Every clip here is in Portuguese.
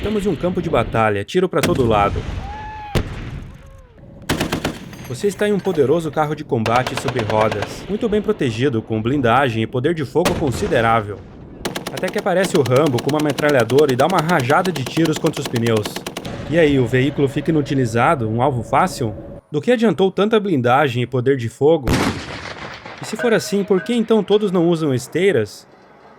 Estamos em um campo de batalha, tiro pra todo lado. Você está em um poderoso carro de combate sobre rodas, muito bem protegido, com blindagem e poder de fogo considerável. Até que aparece o Rambo com uma metralhadora e dá uma rajada de tiros contra os pneus. E aí, o veículo fica inutilizado, um alvo fácil? Do que adiantou tanta blindagem e poder de fogo? E se for assim, por que então todos não usam esteiras?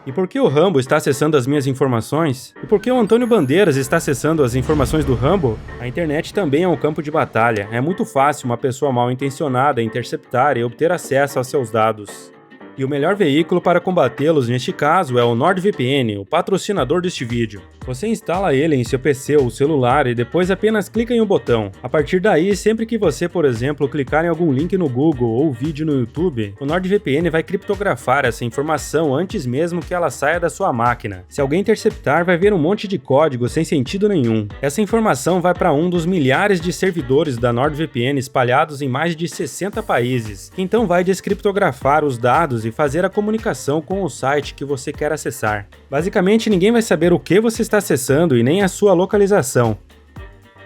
E por que o Rambo está acessando as minhas informações? E por que o Antônio Bandeiras está acessando as informações do Rambo? A internet também é um campo de batalha. É muito fácil uma pessoa mal intencionada interceptar e obter acesso aos seus dados. E o melhor veículo para combatê-los neste caso é o NordVPN, o patrocinador deste vídeo. Você instala ele em seu PC ou celular e depois apenas clica em um botão. A partir daí, sempre que você, por exemplo, clicar em algum link no Google ou vídeo no YouTube, o NordVPN vai criptografar essa informação antes mesmo que ela saia da sua máquina. Se alguém interceptar, vai ver um monte de código sem sentido nenhum. Essa informação vai para um dos milhares de servidores da NordVPN espalhados em mais de 60 países, que então vai descriptografar os dados e fazer a comunicação com o site que você quer acessar. Basicamente, ninguém vai saber o que você está acessando e nem a sua localização.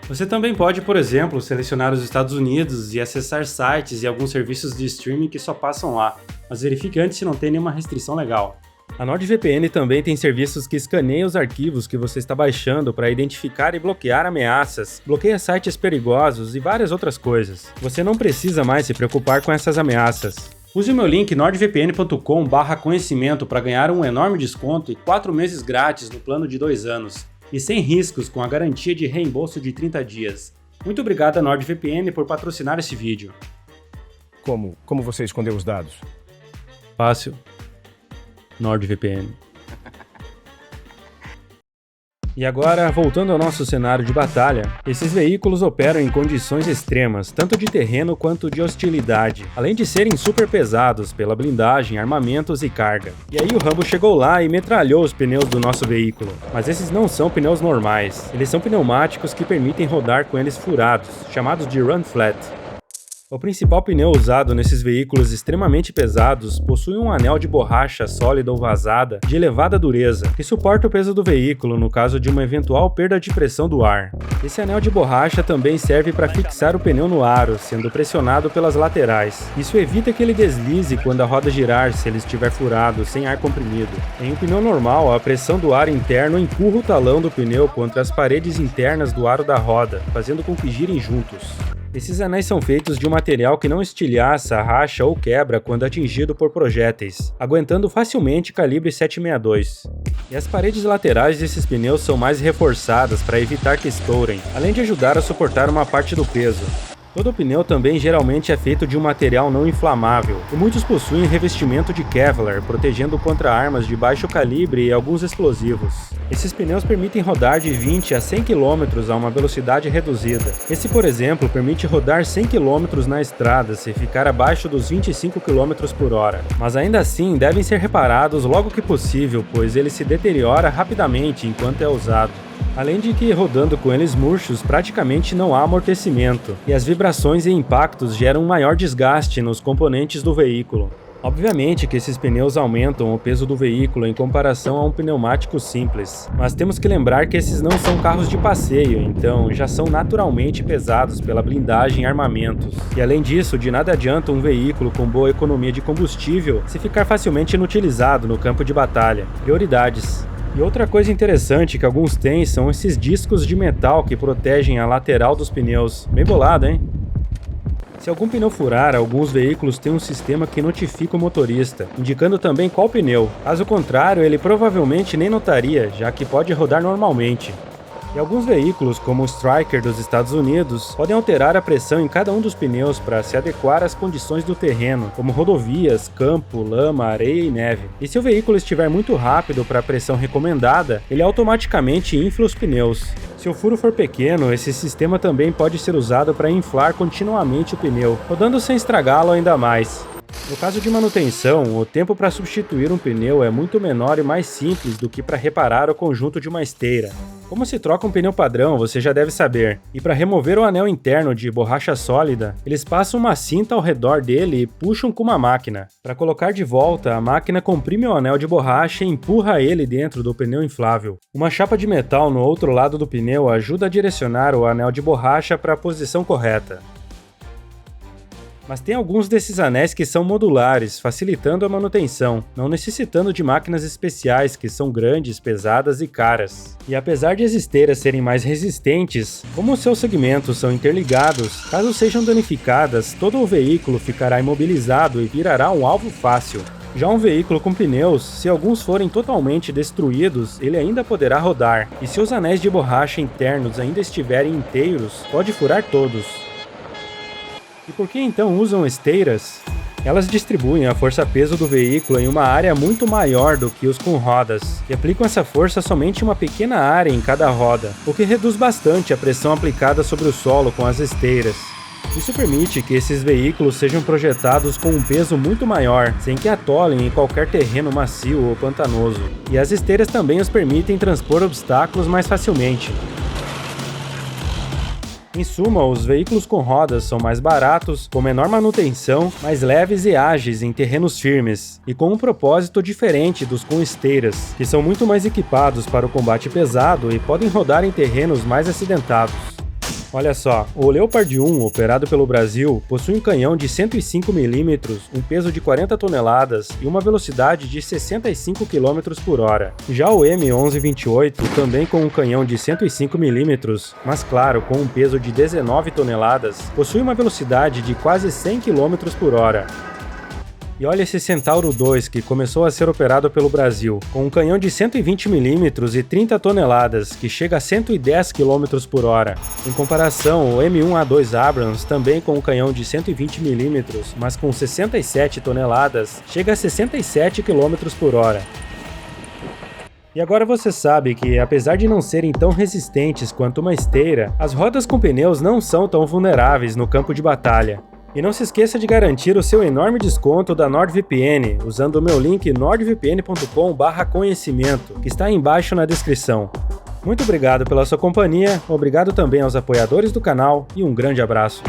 Você também pode, por exemplo, selecionar os Estados Unidos e acessar sites e alguns serviços de streaming que só passam lá, mas verifique antes se não tem nenhuma restrição legal. A NordVPN também tem serviços que escaneiam os arquivos que você está baixando para identificar e bloquear ameaças, bloqueia sites perigosos e várias outras coisas. Você não precisa mais se preocupar com essas ameaças. Use o meu link nordvpn.com/conhecimento para ganhar um enorme desconto e 4 meses grátis no plano de 2 anos, e sem riscos com a garantia de reembolso de 30 dias. Muito obrigado a NordVPN por patrocinar esse vídeo. Como você escondeu os dados? Fácil. NordVPN. E agora, voltando ao nosso cenário de batalha, esses veículos operam em condições extremas, tanto de terreno quanto de hostilidade, além de serem super pesados pela blindagem, armamentos e carga. E aí o Rambo chegou lá e metralhou os pneus do nosso veículo, mas esses não são pneus normais, eles são pneumáticos que permitem rodar com eles furados, chamados de run flat. O principal pneu usado nesses veículos extremamente pesados possui um anel de borracha sólida ou vazada de elevada dureza, que suporta o peso do veículo no caso de uma eventual perda de pressão do ar. Esse anel de borracha também serve para fixar o pneu no aro, sendo pressionado pelas laterais. Isso evita que ele deslize quando a roda girar se ele estiver furado, sem ar comprimido. Em um pneu normal, a pressão do ar interno empurra o talão do pneu contra as paredes internas do aro da roda, fazendo com que girem juntos. Esses anéis são feitos de um material que não estilhaça, racha ou quebra quando atingido por projéteis, aguentando facilmente calibre 7.62. E as paredes laterais desses pneus são mais reforçadas para evitar que estourem, além de ajudar a suportar uma parte do peso. Todo pneu também geralmente é feito de um material não inflamável, e muitos possuem revestimento de Kevlar, protegendo contra armas de baixo calibre e alguns explosivos. Esses pneus permitem rodar de 20 a 100 km a uma velocidade reduzida. Esse, por exemplo, permite rodar 100 km na estrada se ficar abaixo dos 25 km por hora. Mas ainda assim, devem ser reparados logo que possível, pois ele se deteriora rapidamente enquanto é usado. Além de que, rodando com eles murchos, praticamente não há amortecimento, e as vibrações e impactos geram um maior desgaste nos componentes do veículo. Obviamente que esses pneus aumentam o peso do veículo em comparação a um pneumático simples, mas temos que lembrar que esses não são carros de passeio, então já são naturalmente pesados pela blindagem e armamentos. E além disso, de nada adianta um veículo com boa economia de combustível se ficar facilmente inutilizado no campo de batalha. Prioridades. E outra coisa interessante que alguns têm são esses discos de metal que protegem a lateral dos pneus. Bem bolado, hein? Se algum pneu furar, alguns veículos têm um sistema que notifica o motorista, indicando também qual pneu. Caso contrário, ele provavelmente nem notaria, já que pode rodar normalmente. E alguns veículos, como o Striker dos Estados Unidos, podem alterar a pressão em cada um dos pneus para se adequar às condições do terreno, como rodovias, campo, lama, areia e neve. E se o veículo estiver muito rápido para a pressão recomendada, ele automaticamente infla os pneus. Se o furo for pequeno, esse sistema também pode ser usado para inflar continuamente o pneu, rodando sem estragá-lo ainda mais. No caso de manutenção, o tempo para substituir um pneu é muito menor e mais simples do que para reparar o conjunto de uma esteira. Como se troca um pneu padrão, você já deve saber, e para remover o anel interno de borracha sólida, eles passam uma cinta ao redor dele e puxam com uma máquina. Para colocar de volta, a máquina comprime o anel de borracha e empurra ele dentro do pneu inflável. Uma chapa de metal no outro lado do pneu ajuda a direcionar o anel de borracha para a posição correta. Mas tem alguns desses anéis que são modulares, facilitando a manutenção, não necessitando de máquinas especiais que são grandes, pesadas e caras. E apesar de as esteiras serem mais resistentes, como os seus segmentos são interligados, caso sejam danificadas, todo o veículo ficará imobilizado e virará um alvo fácil. Já um veículo com pneus, se alguns forem totalmente destruídos, ele ainda poderá rodar, e se os anéis de borracha internos ainda estiverem inteiros, pode furar todos. E por que então usam esteiras? Elas distribuem a força-peso do veículo em uma área muito maior do que os com rodas, e aplicam essa força somente em uma pequena área em cada roda, o que reduz bastante a pressão aplicada sobre o solo com as esteiras. Isso permite que esses veículos sejam projetados com um peso muito maior, sem que atolem em qualquer terreno macio ou pantanoso, e as esteiras também os permitem transpor obstáculos mais facilmente. Em suma, os veículos com rodas são mais baratos, com menor manutenção, mais leves e ágeis em terrenos firmes, e com um propósito diferente dos com esteiras, que são muito mais equipados para o combate pesado e podem rodar em terrenos mais acidentados. Olha só, o Leopard 1, operado pelo Brasil, possui um canhão de 105mm, um peso de 40 toneladas e uma velocidade de 65 km por hora. Já o M1128, também com um canhão de 105mm, mas claro, com um peso de 19 toneladas, possui uma velocidade de quase 100 km por hora. E olha esse Centauro 2 que começou a ser operado pelo Brasil, com um canhão de 120mm e 30 toneladas, que chega a 110 km por hora. Em comparação, o M1A2 Abrams, também com um canhão de 120mm, mas com 67 toneladas, chega a 67 km por hora. E agora você sabe que, apesar de não serem tão resistentes quanto uma esteira, as rodas com pneus não são tão vulneráveis no campo de batalha. E não se esqueça de garantir o seu enorme desconto da NordVPN usando o meu link nordvpn.com/conhecimento, que está aí embaixo na descrição. Muito obrigado pela sua companhia, obrigado também aos apoiadores do canal e um grande abraço.